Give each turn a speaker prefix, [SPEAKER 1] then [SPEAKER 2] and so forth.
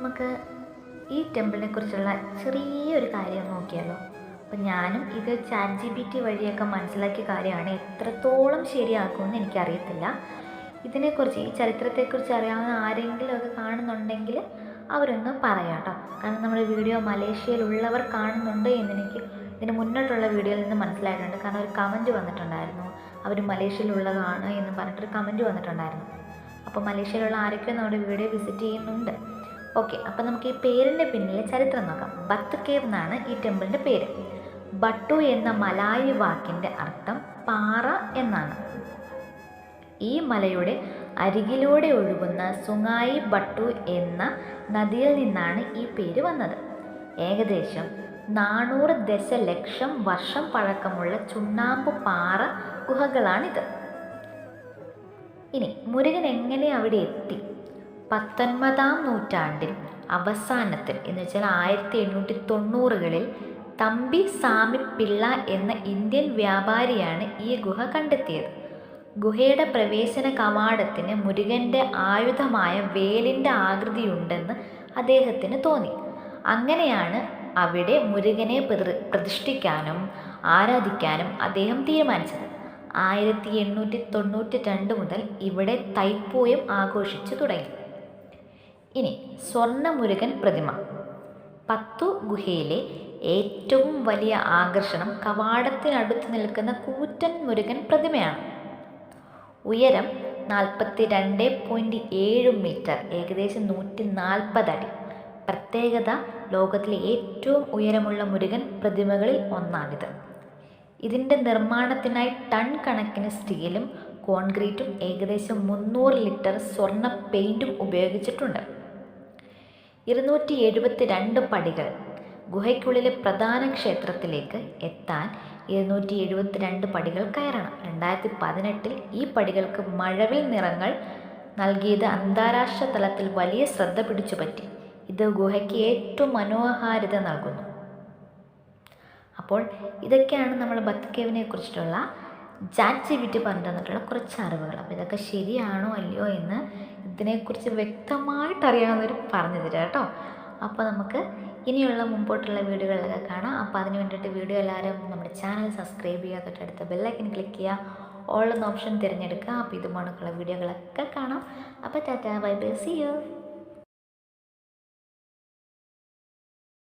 [SPEAKER 1] നമുക്ക് ഈ ടെമ്പിളിനെ കുറിച്ചുള്ള ചെറിയൊരു കാര്യം നോക്കിയാലോ. അപ്പം ഞാനും ഇത് ChatGPT വഴിയൊക്കെ മനസ്സിലാക്കിയ കാര്യമാണ്. എത്രത്തോളം ശരിയാക്കുമെന്ന് എനിക്കറിയത്തില്ല. ഇതിനെക്കുറിച്ച്, ഈ ചരിത്രത്തെക്കുറിച്ച് അറിയാവുന്ന ആരെങ്കിലും ഒക്കെ കാണുന്നുണ്ടെങ്കിൽ അവരൊന്ന് പറയാം കേട്ടോ. കാരണം നമ്മുടെ വീഡിയോ മലേഷ്യയിലുള്ളവർ കാണുന്നുണ്ട് എന്നെനിക്ക് ഇതിന് മുന്നോട്ടുള്ള വീഡിയോയിൽ നിന്ന് മനസ്സിലായിട്ടുണ്ട്. കാരണം ഒരു കമൻറ്റ് വന്നിട്ടുണ്ടായിരുന്നു, അവർ മലേഷ്യയിലുള്ളതാണ് എന്ന് പറഞ്ഞിട്ടൊരു കമൻറ്റ് വന്നിട്ടുണ്ടായിരുന്നു. അപ്പോൾ മലേഷ്യയിലുള്ള ആരൊക്കെയോ നമ്മുടെ വീഡിയോ വിസിറ്റ് ചെയ്യുന്നുണ്ട്. ഓക്കെ, അപ്പോൾ നമുക്ക് ഈ പേരിൻ്റെ പിന്നിലെ ചരിത്രം നോക്കാം. ബത്ത് കേവ് എന്നാണ് ഈ ടെമ്പിളിൻ്റെ പേര്. ബട്ടു എന്ന മലായി വാക്കിൻ്റെ അർത്ഥം പാറ എന്നാണ്. ഈ മലയുടെ അരികിലൂടെ ഒഴുകുന്ന സുങ്ങായി ബട്ടു എന്ന നദിയിൽ നിന്നാണ് ഈ പേര് വന്നത്. ഏകദേശം 400 ദശലക്ഷം വർഷം പഴക്കമുള്ള ചുണ്ണാമ്പ് പാറ ഗുഹകളാണിത്. ഇനി മുരുകൻ എങ്ങനെ അവിടെ എത്തി? 19-ാം നൂറ്റാണ്ടിൽ അവസാനത്തിൽ എന്ന് വെച്ചാൽ 1890-കളിൽ തമ്പി സാമി പിള്ള എന്ന ഇന്ത്യൻ വ്യാപാരിയാണ് ഈ ഗുഹ കണ്ടെത്തിയത്. ഗുഹയുടെ പ്രവേശന കവാടത്തിന് മുരുകൻ്റെ ആയുധമായ വേലിൻ്റെ ആകൃതിയുണ്ടെന്ന് അദ്ദേഹത്തിന് തോന്നി. അങ്ങനെയാണ് അവിടെ മുരുകനെ പ്രതിഷ്ഠിക്കാനും ആരാധിക്കാനും അദ്ദേഹം തീരുമാനിച്ചത്. 1892 മുതൽ ഇവിടെ തൈപ്പൂയം ആഘോഷിച്ചു തുടങ്ങി. ഇനി സ്വർണ്ണ മുരുകൻ പ്രതിമ. 10 ഗുഹയിലെ ഏറ്റവും വലിയ ആകർഷണം കവാടത്തിനടുത്ത് നിൽക്കുന്ന കൂറ്റൻ മുരുകൻ പ്രതിമയാണ്. ഉയരം 42.7 മീറ്റർ, ഏകദേശം 140 അടി. പ്രത്യേകത, ലോകത്തിലെ ഏറ്റവും ഉയരമുള്ള മുരുകൻ പ്രതിമകളിൽ ഒന്നാണിത്. ഇതിൻ്റെ നിർമ്മാണത്തിനായി ടൺ കണക്കിന് സ്റ്റീലും കോൺക്രീറ്റും ഏകദേശം 300 ലിറ്റർ സ്വർണ്ണ പെയിൻറ്റും ഉപയോഗിച്ചിട്ടുണ്ട്. 272 പടികൾ. ഗുഹയ്ക്കുള്ളിലെ പ്രധാന ക്ഷേത്രത്തിലേക്ക് എത്താൻ 272 പടികൾ കയറണം. 2018 ഈ പടികൾക്ക് മഴവിൽ നിറങ്ങൾ നൽകിയത് അന്താരാഷ്ട്ര തലത്തിൽ വലിയ ശ്രദ്ധ പിടിച്ചുപറ്റി. ഇത് ഗുഹയ്ക്ക് ഏറ്റവും മനോഹാരിത നൽകുന്നു. അപ്പോൾ ഇതൊക്കെയാണ് നമ്മൾ ബത്ത് കേവിനെ കുറിച്ചിട്ടുള്ള ChatGPT പറഞ്ഞു തന്നിട്ടുള്ള കുറച്ച് അറിവുകൾ. അപ്പോൾ ഇതൊക്കെ ശരിയാണോ അല്ലയോ എന്ന് ഇതിനെക്കുറിച്ച് വ്യക്തമായിട്ട് അറിയാവുന്നവർ പറഞ്ഞു തരാം കേട്ടോ. അപ്പോൾ നമുക്ക് ഇനിയുള്ള മുമ്പോട്ടുള്ള വീഡിയോകളിലൊക്കെ കാണാം. അപ്പോൾ അതിന് വേണ്ടിയിട്ട് വീഡിയോ എല്ലാവരും നമ്മുടെ ചാനൽ സബ്സ്ക്രൈബ് ചെയ്യുക, തൊട്ടടുത്ത ബെല്ലൈക്കൻ ക്ലിക്ക് ചെയ്യുക, ഓൾ എന്ന ഓപ്ഷൻ തിരഞ്ഞെടുക്കുക. അപ്പോൾ ഇതുപോലുള്ള വീഡിയോകളൊക്കെ കാണാം. അപ്പോൾ tata, bye bye, see U.